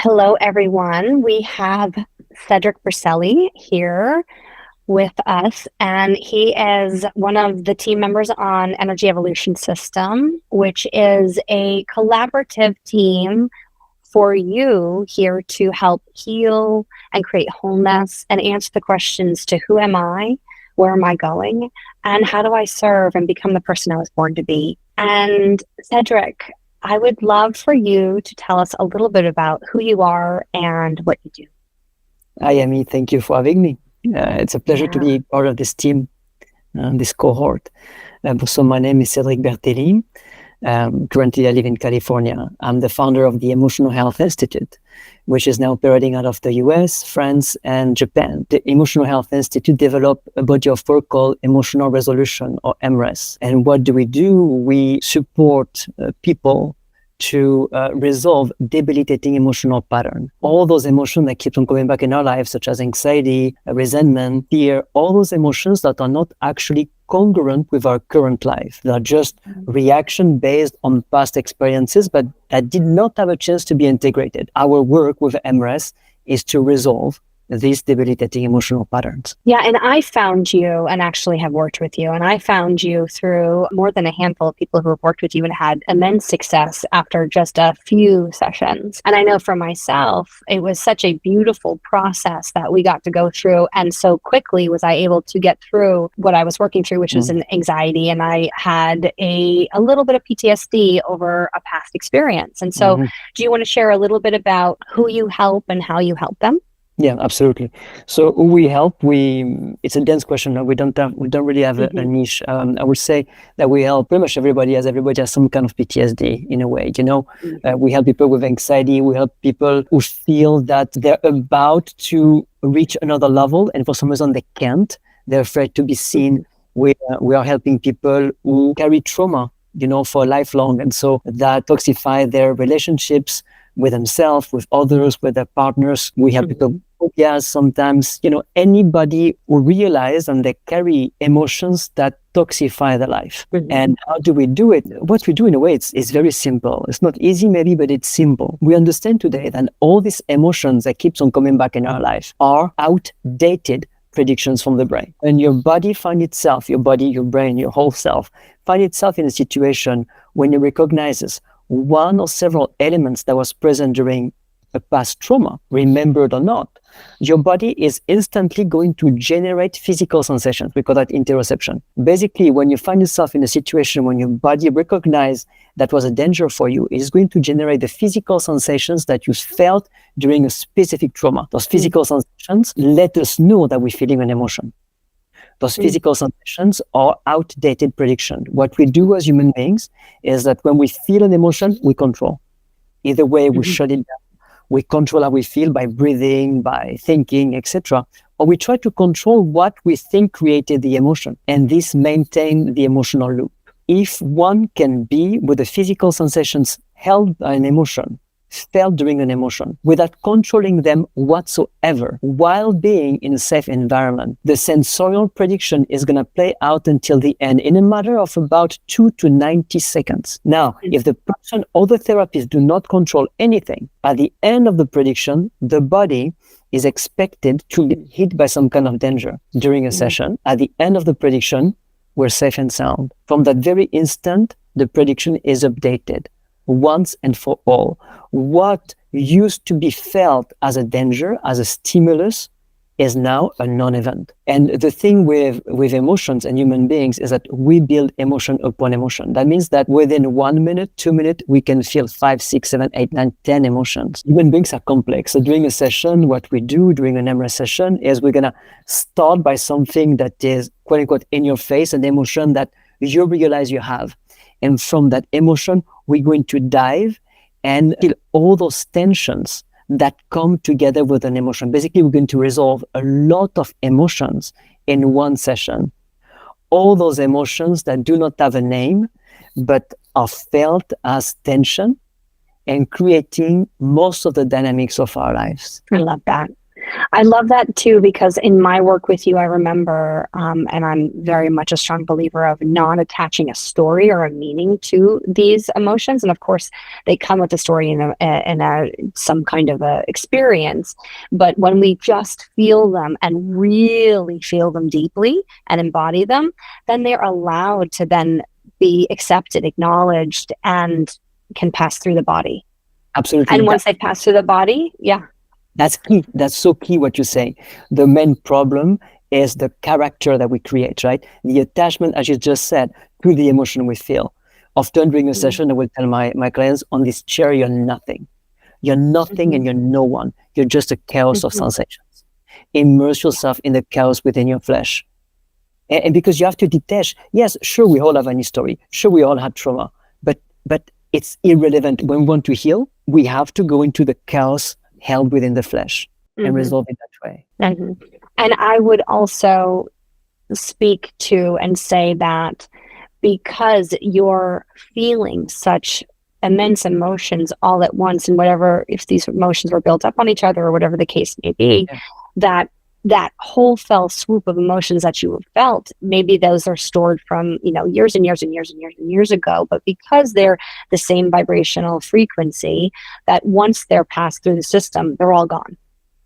Hello, everyone. We have Cedric Bertelli here with us, and he is one of the team members on Energy Evolution System, which is a collaborative team for you here to help heal and create wholeness and answer the questions to who am I, where am I going, and how do I serve and become the person I was born to be. And Cedric, I would love for you to tell us a little bit about who you are and what you do. Hi, Amy. Thank you for having me. It's a pleasure to be part of this team, this cohort. So my name is Cedric Bertelli. Currently, I live in California. I'm the founder of the Emotional Health Institute, which is now operating out of the US, France, and Japan. The Emotional Health Institute developed a body of work called Emotional Resolution, or EMRES. And what do? We support people to resolve debilitating emotional pattern. All those emotions that keep on coming back in our lives, such as anxiety, resentment, fear, all those emotions that are not actually congruent with our current life. They are just reaction based on past experiences, but that did not have a chance to be integrated. Our work with MRS is to resolve these debilitating emotional patterns. Yeah, and I found you and actually have worked with you. And I found you through more than a handful of people who have worked with you and had immense success after just a few sessions. And I know for myself, it was such a beautiful process that we got to go through. And so quickly was I able to get through what I was working through, which was an anxiety. And I had a little bit of PTSD over a past experience. And so do you want to share a little bit about who you help and how you help them? Yeah, absolutely. So who we help, it's a dense question. We don't really have a niche. I would say that we help pretty much everybody, as everybody has some kind of PTSD in a way, we help people with anxiety. We help people who feel that they're about to reach another level and for some reason they can't. They're afraid to be seen. We are helping people who carry trauma, for lifelong. And so that toxify their relationships with themselves, with others, with their partners. We have people, sometimes, anybody who realize and they carry emotions that toxify their life. And how do we do it? What we do in a way, it's very simple. It's not easy maybe, but it's simple. We understand today that all these emotions that keeps on coming back in our life are outdated predictions from the brain. And your body find itself, your body, your brain, your whole self, find itself in a situation when it recognizes one or several elements that was present during a past trauma, remembered or not, your body is instantly going to generate physical sensations. We call that interoception. Basically, when you find yourself in a situation when your body recognizes that was a danger for you, it is going to generate the physical sensations that you felt during a specific trauma. Those physical sensations let us know that we're feeling an emotion. Those physical sensations are outdated prediction. What we do as human beings is that when we feel an emotion, we control. Either way, we shut it down. We control how we feel by breathing, by thinking, etc. Or we try to control what we think created the emotion. And this maintains the emotional loop. If one can be with the physical sensations held by an emotion, felt during an emotion, without controlling them whatsoever, while being in a safe environment, the sensorial prediction is going to play out until the end in a matter of about 2 to 90 seconds. Now, if the person or the therapist do not control anything, at the end of the prediction, the body is expected to be hit by some kind of danger during a session. At the end of the prediction, we're safe and sound. From that very instant, the prediction is updated once and for all. What used to be felt as a danger, as a stimulus, is now a non-event. And the thing with emotions and human beings is that we build emotion upon emotion. That means that within 1 minute, 2 minutes, we can feel 5, 6, 7, 8, 9, 10 emotions. Human beings are complex. So during a session, what we do during an MRS session is we're going to start by something that is, quote unquote, in your face, an emotion that you realize you have. And from that emotion, we're going to dive and feel all those tensions that come together with an emotion. Basically, we're going to resolve a lot of emotions in one session. All those emotions that do not have a name, but are felt as tension and creating most of the dynamics of our lives. I love that. I love that too, because in my work with you, I remember, and I'm very much a strong believer of not attaching a story or a meaning to these emotions. And of course, they come with a story and some kind of a experience. But when we just feel them and really feel them deeply and embody them, then they're allowed to then be accepted, acknowledged, and can pass through the body. Absolutely. And once they pass through the body, yeah. That's key. That's so key what you say. The main problem is the character that we create, right? The attachment, as you just said, to the emotion we feel. Often during a session, I will tell my clients, on this chair, you're nothing. You're nothing and you're no one. You're just a chaos of sensations. Immerse yourself in the chaos within your flesh. And because you have to detach, yes, sure, we all have any story. Sure, we all had trauma, but it's irrelevant. When we want to heal, we have to go into the chaos held within the flesh and resolve it that way. And I would also speak to and say that because you're feeling such immense emotions all at once, and whatever, if these emotions were built up on each other or whatever the case may be, that whole fell swoop of emotions that you have felt, maybe those are stored from, years and years and years and years and years ago, but because they're the same vibrational frequency, that once they're passed through the system, they're all gone.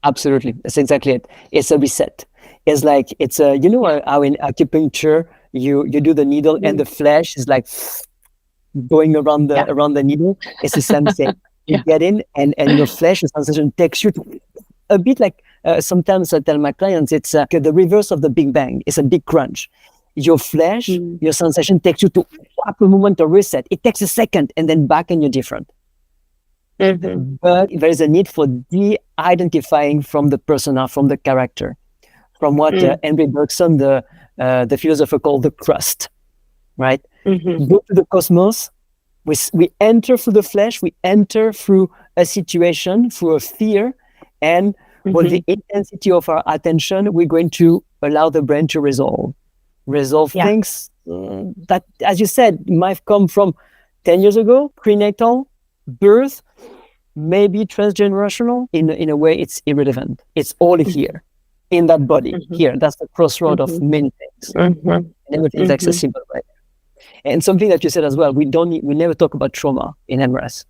Absolutely. That's exactly it. It's a reset. It's like, it's a, how in acupuncture, you do the needle and the flesh is like going around the needle. It's the same thing. You get in and your flesh, the sensation takes you to a bit like, sometimes I tell my clients, it's the reverse of the Big Bang. It's a big crunch. Your flesh, your sensation takes you to a moment of reset. It takes a second and then back and you're different. But there is a need for de-identifying from the persona, from the character, from what Henry Bergson, the philosopher, called the crust, right? Go to the cosmos. We enter through the flesh. We enter through a situation, through a fear, and with the intensity of our attention, we're going to allow the brain to resolve things that, as you said, might come from 10 years ago, prenatal, birth, maybe transgenerational. In a way, it's irrelevant. It's all here, in that body, here. That's the crossroad of many things. And everything's accessible, right? And something that you said as well, we never talk about trauma in MRS.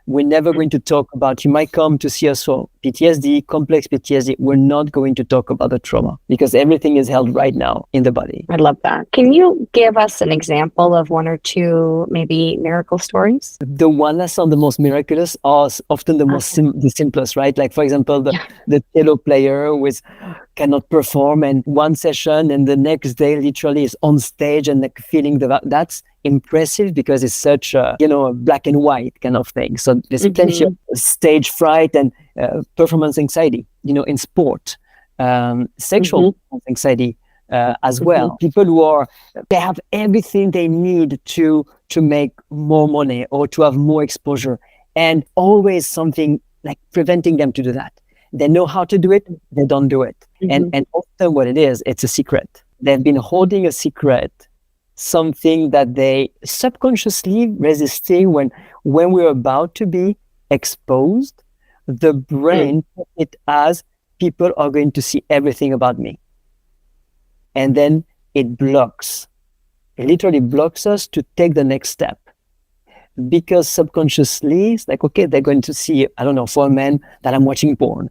We're never going to talk about, you might come to see us for PTSD, complex PTSD. We're not going to talk about the trauma because everything is held right now in the body. I love that. Can you give us an example of one or two maybe miracle stories? The one that sounds the most miraculous are often the most the simplest, right? Like, for example, the cello player cannot perform and one session and the next day literally is on stage and like feeling that's impressive because it's such a black and white kind of thing. So there's plenty of stage fright and performance anxiety, in sport, sexual anxiety as well. People who they have everything they need to make more money or to have more exposure, and always something like preventing them to do that. They know how to do it, they don't do it. And often what it is, it's a secret. They've been holding a secret, something that they subconsciously resisting when we're about to be exposed. The brain took it as people are going to see everything about me. And then it literally blocks us to take the next step. Because subconsciously, it's like, okay, they're going to see, I don't know, for a man that I'm watching porn,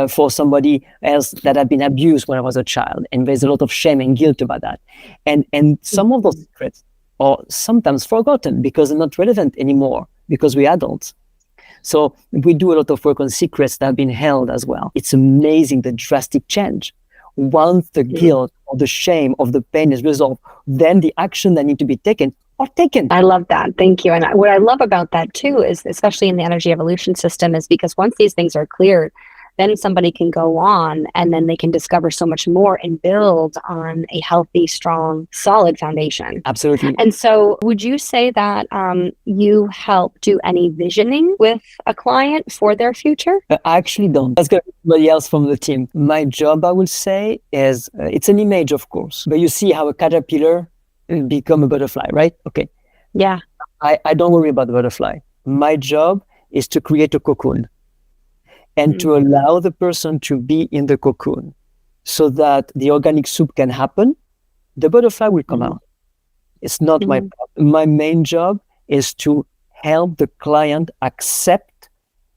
for somebody else that I've been abused when I was a child. And there's a lot of shame and guilt about that. And some of those secrets are sometimes forgotten because they're not relevant anymore because we're adults. So we do a lot of work on secrets that have been held as well. It's amazing the drastic change. Once the guilt or the shame of the pain is resolved, then the action that need to be taken are taken. I love that. Thank you. And what I love about that too is, especially in the energy evolution system, is because once these things are cleared, then somebody can go on and then they can discover so much more and build on a healthy, strong, solid foundation. Absolutely. And so would you say that you help do any visioning with a client for their future? I actually don't. That's going to be somebody else from the team. My job, I would say, is it's an image, of course. But you see how a caterpillar become a butterfly, right? Okay. Yeah. I don't worry about the butterfly. My job is to create a cocoon. and to allow the person to be in the cocoon so that the organic soup can happen, the butterfly will come out. It's not my main job is to help the client accept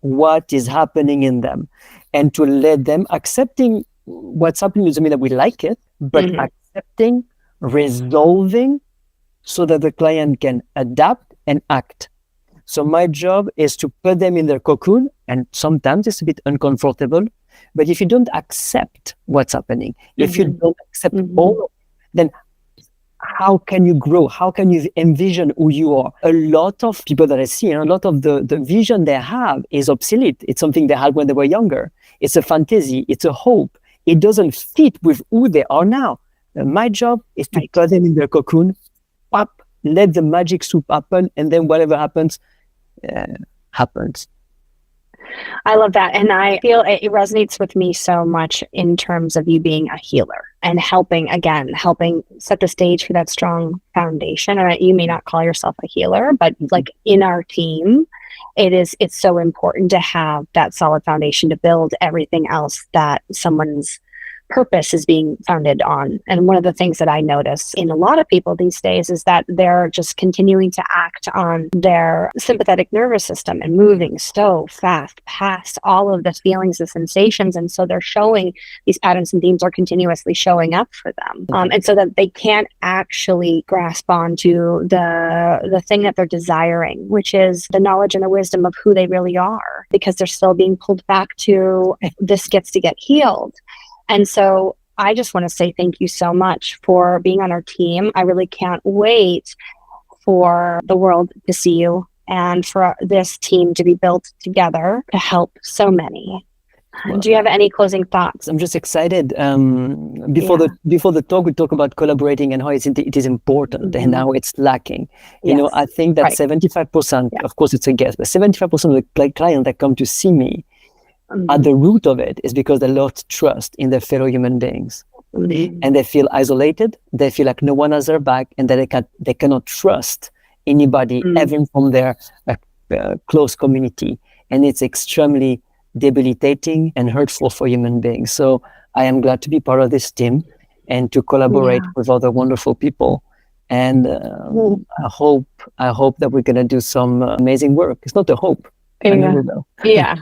what is happening in them and to let them accepting what's happening doesn't mean that we like it, but accepting, resolving so that the client can adapt and act. So my job is to put them in their cocoon, and sometimes it's a bit uncomfortable, but if you don't accept what's happening, if you don't accept all, then how can you grow? How can you envision who you are? A lot of people that I see, and a lot of the vision they have is obsolete. It's something they had when they were younger. It's a fantasy. It's a hope. It doesn't fit with who they are now. My job is to put them in their cocoon, pop, let the magic soup happen, and then whatever happens, happens. I love that. And I feel it resonates with me so much in terms of you being a healer and helping set the stage for that strong foundation. And you may not call yourself a healer, but like in our team, it's so important to have that solid foundation to build everything else that someone's purpose is being founded on. And one of the things that I notice in a lot of people these days is that they're just continuing to act on their sympathetic nervous system and moving so fast past all of the feelings and sensations. And so they're showing these patterns and themes are continuously showing up for them. And so that they can't actually grasp onto the thing that they're desiring, which is the knowledge and the wisdom of who they really are, because they're still being pulled back to this gets to get healed. And so I just want to say thank you so much for being on our team. I really can't wait for the world to see you and for this team to be built together to help so many. Well, do you have any closing thoughts? I'm just excited. Before the talk, we talk about collaborating and how it is important and how it's lacking. You know, I think that 75%, of course it's a guess, but 75% of the clients that come to see me, at the root of it is because they lost trust in their fellow human beings. And they feel isolated. They feel like no one has their back, and that they cannot trust anybody, even from their close community. And it's extremely debilitating and hurtful for human beings. So I am glad to be part of this team and to collaborate with other wonderful people. And I hope that we're going to do some amazing work. It's not a hope. Yeah.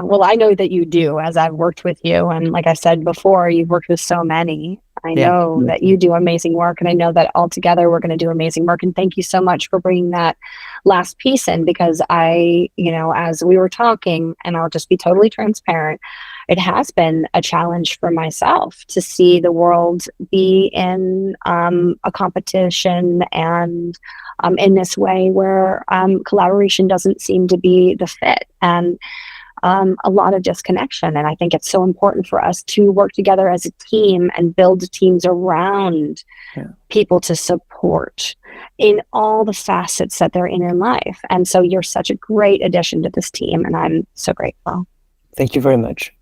Well, I know that you do, as I've worked with you. And like I said before, you've worked with so many. I know that you do amazing work, and I know that all together we're going to do amazing work. And thank you so much for bringing that last piece in, because as we were talking, and I'll just be totally transparent, it has been a challenge for myself to see the world be in a competition and in this way where collaboration doesn't seem to be the fit, and a lot of disconnection. And I think it's so important for us to work together as a team and build teams around people to support in all the facets that they're in your life. And so you're such a great addition to this team, and I'm so grateful. Thank you very much.